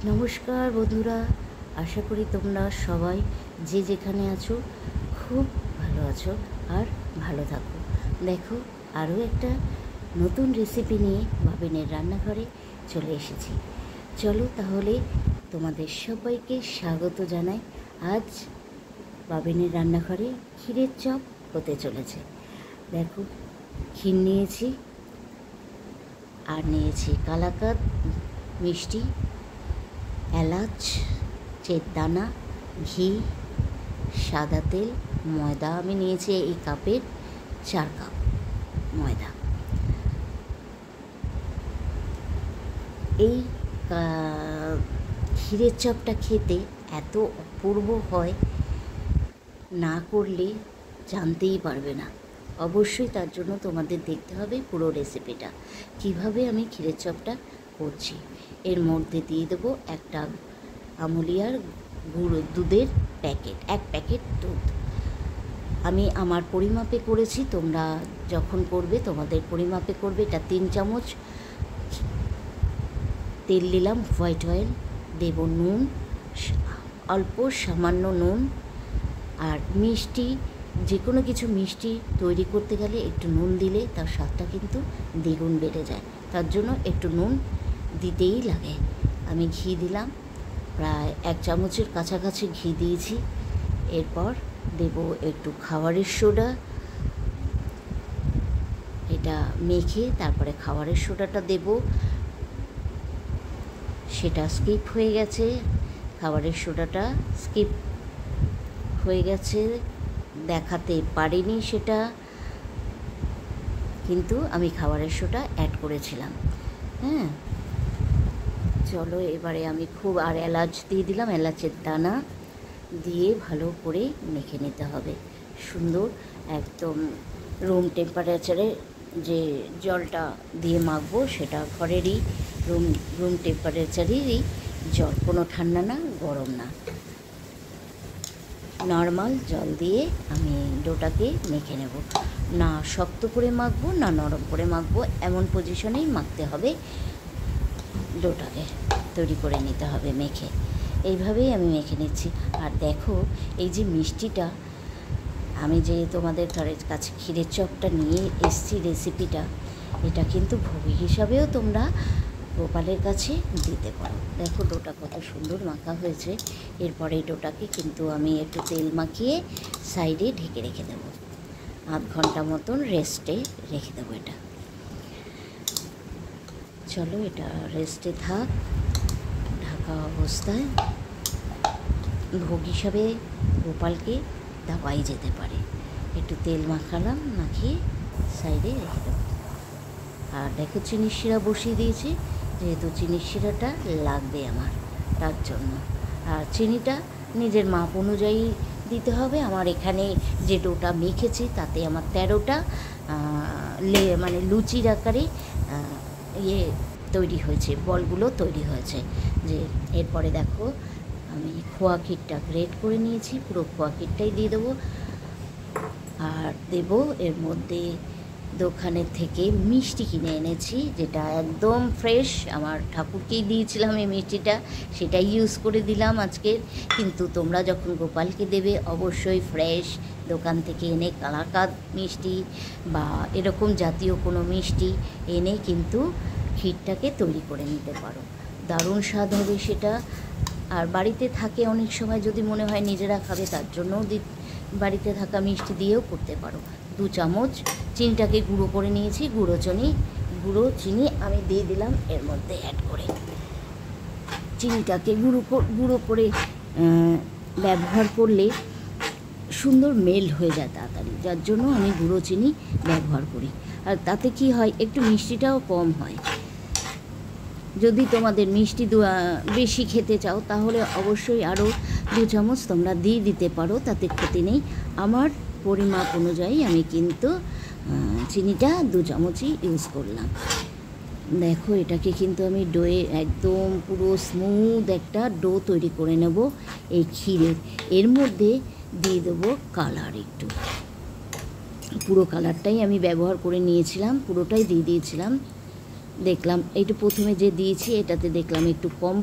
নমস্কার বন্ধুরা, আশা করি তোমরা সবাই যে যেখানে আছো খুব ভালো আছো আর ভালো থাকো। দেখো, আরও একটা নতুন রেসিপি নিয়ে বাবিনের রান্নাঘরে চলে এসেছি। চলো তাহলে তোমাদের সবাইকে স্বাগত জানাই। আজ বাবিনের রান্নাঘরে ক্ষীরের চপ হতে চলেছে। দেখো, ক্ষীর নিয়েছি আর নিয়েছি কালাকাঁদ মিষ্টি, এলাচ, চেতদানা, ঘি, সাদা তেল, ময়দা। আমি নিয়েছি এই কাপের 4 কাপ ময়দা। এই ক্ষীরের চপটা খেতে এত অপূর্ব হয়, না করলে জানতেই পারবে না। অবশ্যই তার জন্য তোমাদের দেখতে হবে পুরো রেসিপিটা, কিভাবে আমি ক্ষীরের চপটা করছি। এর মধ্যে দিয়ে দেবো একটা আমুলিয়ার গুঁড়ো দুধের প্যাকেট, 1 প্যাকেট দুধ। আমি আমার পরিমাপে করেছি, তোমরা যখন করবে তোমাদের পরিমাপে করবে। এটা 3 চামচ তেল দিলাম, হোয়াইট অয়েল দেব, নুন অল্প সামান্য নুন। আর মিষ্টি, যে কোনো কিছু মিষ্টি তৈরি করতে গেলে একটু নুন দিলে তার স্বাদটা কিন্তু দ্বিগুণ বেড়ে যায়, তার জন্য একটু নুন দিতেই লাগে। আমি ঘি দিলাম, প্রায় 1 চামচের কাছাকাছি ঘি দিয়েছি। এরপর দেব একটু খাবারের সোডা। এটা মেখে তারপরে খাবারের সোডাটা দেব। সেটা স্কিপ হয়ে গেছে, খাবারের সোডাটা স্কিপ হয়ে গেছে, দেখাতে পারিনি সেটা, কিন্তু আমি খাবারের সোডা অ্যাড করেছিলাম। হ্যাঁ, চলো এবারে আমি আর এলাচ দিয়ে দিলাম, এলাচের দানা দিয়ে ভালো করে মেখে নিতে হবে। সুন্দর একদম রুম টেম্পারেচারে যে জলটা দিয়ে মাখবো সেটা ঘরেরই রুম টেম্পারেচারেরই জল, কোনো ঠান্ডা না গরম না, নর্মাল জল দিয়ে আমি ডোটাকে মেখে নেব। না শক্ত করে মাখবো না নরম করে মাখবো, এমন পজিশনেই মাখতে হবে। ডোটাকে তৈরি করে নিতে হবে মেখে, এইভাবেই আমি মেখে নিচ্ছি। আর দেখো, এই যে মিষ্টিটা আমি যে তোমাদের কাছে ক্ষীরের চপটা নিয়ে এসছি রেসিপিটা, এটা কিন্তু ভোগ হিসাবেও তোমরা গোপালের কাছে দিতে পারো। দেখো ডোটা কত সুন্দর মাখা হয়েছে। এরপরে এই ডোটাকে কিন্তু আমি একটু তেল মাখিয়ে সাইডে ঢেকে রেখে দেবো, 1/2 ঘন্টা মতন রেস্টে রেখে দেবো এটা। চলো এটা রেস্টে থাক, ঢাকা অবস্থায়। ভোগ হিসাবে গোপালকে দেওয়াই যেতে পারে। একটু তেল মাখালাম, মাখিয়ে সাইডে রেখে দেবো। আর দেখো চিনির শিরা বসিয়ে দিয়েছি, যেহেতু চিনির শিরাটা লাগবে আমার, তার জন্য। আর চিনিটা নিজের মাপ অনুযায়ী দিতে হবে। আমার এখানে যে ডোটা মেখেছি তাতে আমার 13টা মানে লুচির আকারে তৈরি হয়েছে, বলগুলো তৈরি হয়েছে। যে এরপরে দেখো আমি খোয়া ক্ষীরটা গ্রেট করে নিয়েছি, পুরো খোয়া ক্ষীরটাই দিয়ে দেবো। আর দেব এর মধ্যে দোকানের থেকে মিষ্টি কিনে এনেছি, যেটা একদম ফ্রেশ, আমার ঠাকুরকেই দিয়েছিলাম এই মিষ্টিটা, সেটাই ইউজ করে দিলাম আজকের। কিন্তু তোমরা যখন গোপালকে দেবে অবশ্যই ফ্রেশ দোকান থেকে এনে কালাকাঁদ মিষ্টি বা এরকম জাতীয় কোনো মিষ্টি এনে কিন্তু ক্ষীরটাকে তৈরি করে নিতে পারো, দারুণ স্বাদ হবে সেটা। আর বাড়িতে থাকে অনেক সময়, যদি মনে হয় নিজেরা খাবে তার জন্যও বাড়িতে থাকা মিষ্টি দিয়েও করতে পারো। 2 চামচ চিনিটাকে গুঁড়ো করে নিয়েছি, গুঁড়ো চিনি আমি দিয়ে দিলাম এর মধ্যে অ্যাড করে। চিনিটাকে গুঁড়ো করে ব্যবহার করলে সুন্দর মেল্ট হয়ে যায় তাড়াতাড়ি, যার জন্য আমি গুঁড়ো চিনি ব্যবহার করি। আর তাতে কি হয়, একটু মিষ্টিটাও কম হয়। যদি তোমাদের মিষ্টি বেশি খেতে চাও তাহলে অবশ্যই আরও 2 চামচ তোমরা দিয়ে দিতে পারো, তাতে ক্ষতি নেই। আমার পরিমাপ অনুযায়ী আমি কিন্তু চিনিটা 2 চামচই ইউজ করলাম। দেখো এটাকে কিন্তু আমি ডোয়ে একদম পুরো স্মুথ একটা ডো তৈরি করে নেব এই ক্ষীরের। এর মধ্যে দিয়ে দেবো কালার, একটু পুরো কালারটাই আমি ব্যবহার করে নিয়েছিলাম, পুরোটাই দিয়ে দিয়েছিলাম। দেখলাম এইটা প্রথমে যে দিয়েছি এটাতে দেখলাম একটু কম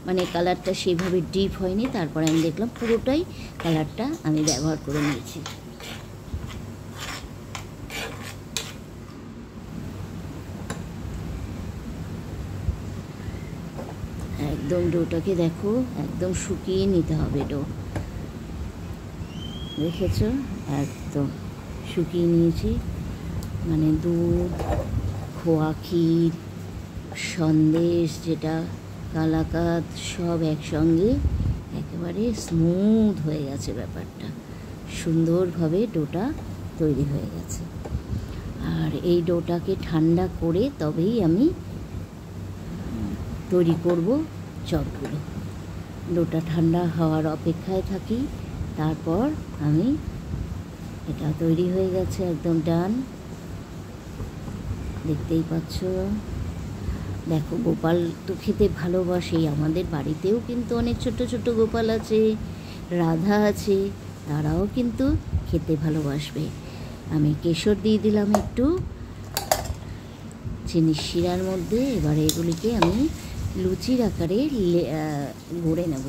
মানে কালারটা সেইভাবে ডিপ হয়নি। তারপরে আমি দেখলাম পুরোটাই কালারটা আমি ব্যবহার করে নিয়েছি। একদম ডোটাকে দেখো একদম শুকিয়ে নিতে হবে। ডো দেখেছো একদম শুকিয়ে নিয়েছি, মানে দুধ, খোয়া ক্ষীর, সন্দেশ যেটা, কালাকাঁদ সব একসঙ্গে একেবারে স্মুথ হয়ে গেছে ব্যাপারটা, সুন্দরভাবে ডোটা তৈরি হয়ে গেছে। আর এই ডোটাকে ঠান্ডা করে তবেই আমি তৈরি করব চপগুলো। ডোটা ঠান্ডা হওয়ার অপেক্ষায় থাকি, তারপর আমি এটা তৈরি হয়ে গেছে, একদম ডান, দেখতেই পাচ্ছ। দেখো গোপাল তো খেতে ভালোবাসেই, আমাদের বাড়িতেও কিন্তু অনেক ছোট ছোট গোপাল আছে, রাধা আছে, তারাও কিন্তু খেতে ভালোবাসবে। আমি কেশর দিয়ে দিলাম একটু চিনির শিরার মধ্যে। এবারে এগুলিকে আমি লুচির আকারে গড়ে নেব,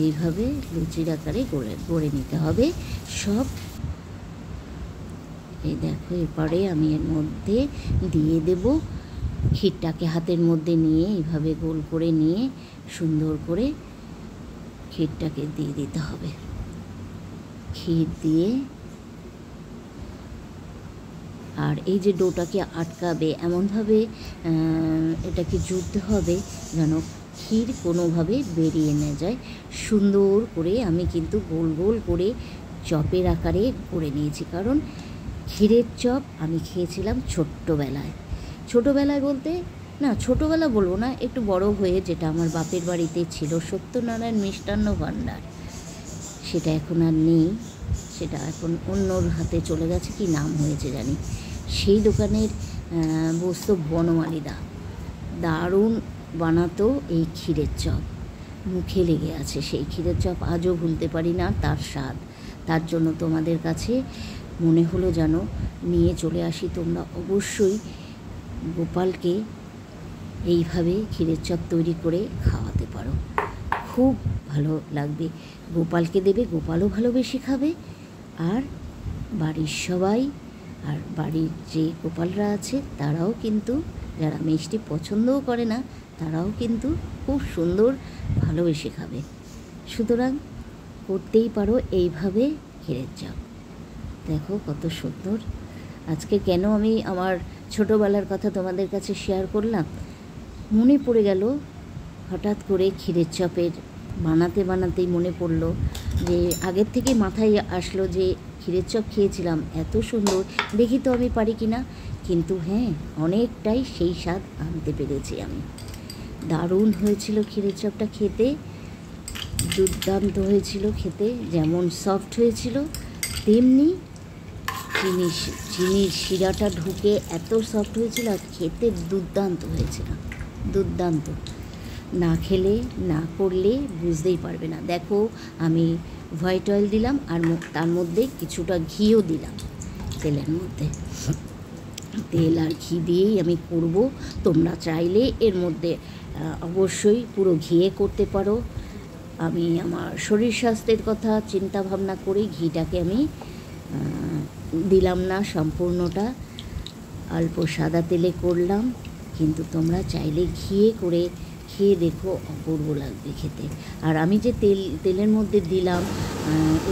এইভাবে লুচির আকারে গড়ে নিতে হবে সব। এই দেখো এরপরে আমি এর মধ্যে দিয়ে দেব ক্ষীরটাকে, হাতের মধ্যে নিয়ে এইভাবে গোল করে নিয়ে সুন্দর করে ক্ষীরটাকে দিয়ে দিতে হবে। ক্ষীর দিয়ে আর এই যে ডোটাকে আটকাবে এমনভাবে এটাকে জুড়তে হবে যেন ক্ষীর কোনোভাবে বেরিয়ে না যায়। সুন্দর করে আমি কিন্তু গোল গোল করে চপের আকারে করে নিয়েছি, কারণ ক্ষীরের চপ আমি খেয়েছিলাম ছোটোবেলায় বলতে না, ছোটোবেলা বলবো না, একটু বড় হয়ে, যেটা আমার বাপের বাড়িতে ছিল সত্যনারায়ণ মিষ্টান্ন ভাণ্ডার, সেটা এখন আর নেই, সেটা এখন অন্যর হাতে চলে গেছে, কি নাম হয়েছে জানি। সেই দোকানের বস্তু বনমালীদা দারুণ বানাতো এই ক্ষীরের চপ, মুখে লেগে আছে সেই ক্ষীরের চপ, আজও ভুলতে পারি না তার স্বাদ। তার জন্য তোমাদের কাছে মনে হলো যেন নিয়ে চলে আসি, তোমরা অবশ্যই গোপালকে এইভাবে ক্ষীরের চপ তৈরি করে খাওয়াতে পারো, খুব ভালো লাগবে। গোপালকে দেবে, গোপালও ভালোবেসে খাবে, আর বাড়ির সবাই, আর বাড়ির যে গোপালরা আছে তারাও কিন্তু, যারা মিষ্টি পছন্দও করে না, তারাও কিন্তু খুব সুন্দর ভালোবেসে খাবে। সুতরাং করতেই পারো এইভাবে ক্ষীরের চপ। দেখো কত সুন্দর। আজকে কেন আমি আমার ছোটোবেলার কথা তোমাদের কাছে শেয়ার করলাম, মনে পড়ে গেল হঠাৎ করে ক্ষীরের চপের বানাতেই মনে পড়লো যে আগের থেকে মাথায় আসলো যে ক্ষীরের চপ খেয়েছিলাম এত সুন্দর, দেখি তো আমি পারি কি না। কিন্তু হ্যাঁ, অনেকটাই সেই স্বাদ আনতে পেরেছি আমি। দারুণ হয়েছিল ক্ষীরের চপটা খেতে, দুর্দান্ত হয়েছিল খেতে, যেমন সফট হয়েছিল তেমনি চিনির শিরাটা ঢুকে এত সফট হয়েছিল, আর খেতে দুর্দান্ত হয়েছিল, দুর্দান্ত। না খেলে না করলে বুঝতেই পারবে না। দেখো আমি হোয়াইট অয়েল দিলাম, আর তার মধ্যে কিছুটা ঘিও দিলাম তেলের মধ্যে। তেল আর ঘি দিয়েই আমি করব। তোমরা চাইলে এর মধ্যে অবশ্যই পুরো ঘিয়ে করতে পারো। আমি আমার শরীর স্বাস্থ্যের কথা চিন্তা ভাবনা করেই ঘিটাকে আমি দিলাম না সম্পূর্ণটা, অল্প সাদা তেলে করলাম। কিন্তু তোমরা চাইলে ঘিয়ে করে খেয়ে দেখো, অপূর্ব লাগবে খেতে। আর আমি যে তেলের মধ্যে দিলাম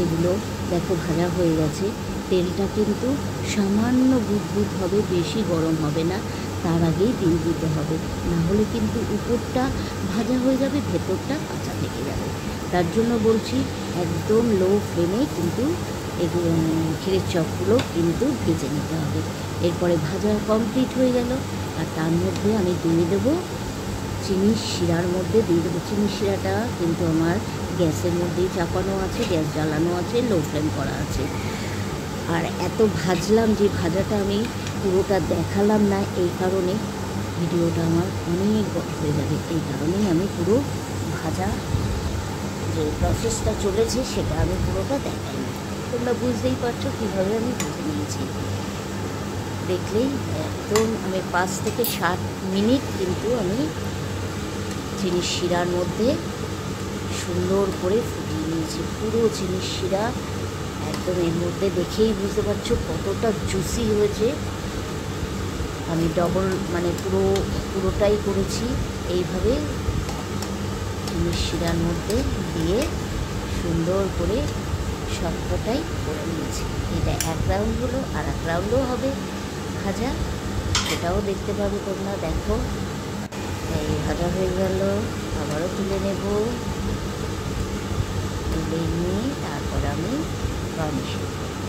এগুলো দেখো ভাজা হয়ে গেছে, তেলটা কিন্তু সামান্য বুদবুদ হবে, বেশি গরম হবে না, তার আগেই দিয়ে দিতে হবে, না হলে কিন্তু উপরটা ভাজা হয়ে যাবে, ভেতরটা কাঁচা থেকে যাবে। তার জন্য বলছি একদম লো ফ্লেমে কিন্তু এগুলো ক্ষীরের চপগুলো কিন্তু ভেজে নিতে হবে। এরপরে ভাজা কমপ্লিট হয়ে গেল, আর তার মধ্যে আমি দিয়ে দেবো চিনির শিরার মধ্যে দিয়ে দেবো। চিনির শিরাটা কিন্তু আমার গ্যাসের মধ্যেই চাপানো আছে, গ্যাস জ্বালানো আছে, লো ফ্লেম করা আছে। আর এত ভাজলাম যে ভাজাটা আমি পুরোটা দেখালাম না, এই কারণে ভিডিওটা আমার অনেক বড় হয়ে যাবে, এই কারণেই আমি পুরো ভাজা যে প্রসেসটা চলেছে সেটা আমি পুরোটা দেখাই না। তোমরা বুঝতেই পারছো কীভাবে আমি ভেজে নিয়েছি। দেখলেই একদম আমি 5 থেকে 7 মিনিট কিন্তু আমি চিনির শিরার মধ্যে সুন্দর করে ফুটিয়ে নিয়েছি। পুরো চিনির শিরা একদম এর মধ্যে দেখেই বুঝতে পারছো কতটা জুসি হয়েছে। আমি ডবল মানে পুরোটাই করেছি এইভাবে চিনির শিরার মধ্যে দিয়ে সুন্দর করে সবকটাই করে নিয়েছি। এটা এক রাউন্ড হলো, আর এক রাউন্ডও হবে ভাজা, সেটাও দেখতে পাবে তোমরা। দেখো এই ভাজা হয়ে গেল, আবারও তুলে নেব। তুলে নিয়ে তারপর আমি গার্নিশিং করব।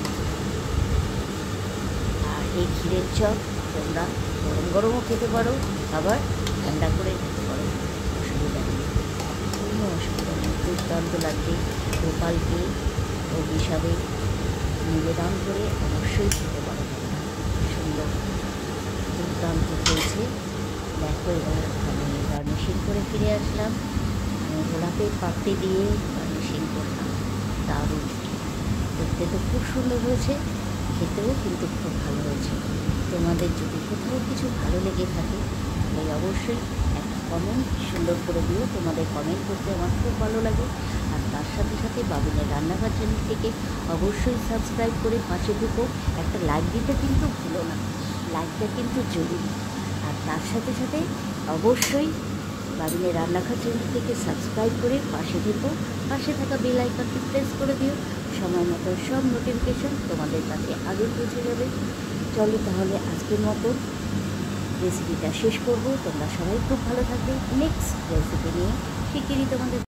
আর এই ক্ষীরের চপ তোমরা গরম গরমও খেতে পারো, আবার ঠান্ডা করে খেতে পারো, অসুবিধা নেই, কোনো অসুবিধা নেই। দুর্দান্ত লাগবে। গোপালকে অভিশাপে নিবেদন করে অবশ্যই খেতে পারো তোমরা। সুন্দর দুর্দান্ত হয়েছে। দেখো এবার আমি গার্নিশিং করে ফিরে আসলাম। গোলাপের পাপড়ি দিয়ে গার্নিশিং করলাম। দারুণ, দেখতে তো খুব সুন্দর হয়েছে, খেতেও কিন্তু খুব ভালো হয়েছে। তোমাদের যদি কোথাও কিছু ভালো লেগে থাকে তাহলে অবশ্যই একটা কমেন্ট সুন্দর করে দিও। তোমাদের কমেন্ট করতে আমার খুব ভালো লাগে। আর তার সাথে সাথে বাবিনের রান্নাঘর চ্যানেলটিকে অবশ্যই সাবস্ক্রাইব করে পাশে থেকো। একটা লাইক দিতে কিন্তু ভুলো না, লাইকটা কিন্তু জরুরি। আর তার সাথে সাথে অবশ্যই বাবিনের রান্নাঘর চ্যানেলটিকে সাবস্ক্রাইব করে পাশে থেকো। পাশে থাকা বেল আইকনটি প্রেস করে দিও। সময় মতো সব নোটিফিকেশন তোমাদের কাছে আগে পৌঁছে যাবে। চলো তাহলে আজকের মতো রেসিপিটা শেষ করব। তোমরা সবাই খুব ভালো থাকবে। নেক্সট রেসিপি নিয়ে শিগগিরই তোমাদের